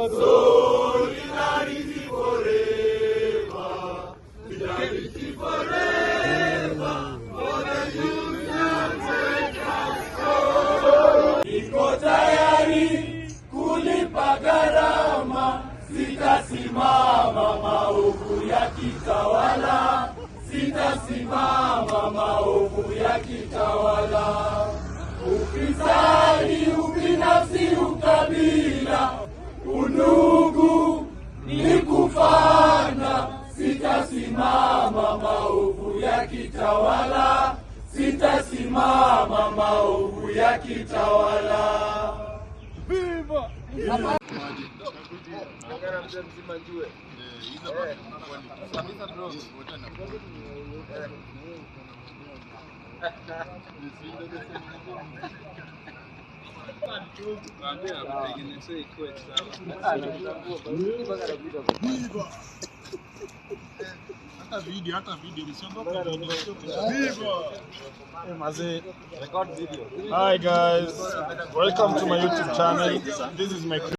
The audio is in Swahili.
Solidarity forever. Solidarity forever. For the Union take us home. Niko tayari kulipa gharama, sitasimama maovu ya kitawala, sitasimama maovu ya kitawala. Ufisadi, ubinafsi, ukabila, undugu ni kufana, sitasimama maovu ya kitawala, sitasimama maovu ya kitawala. Viva! Hi guys, welcome to my YouTube channel. This is my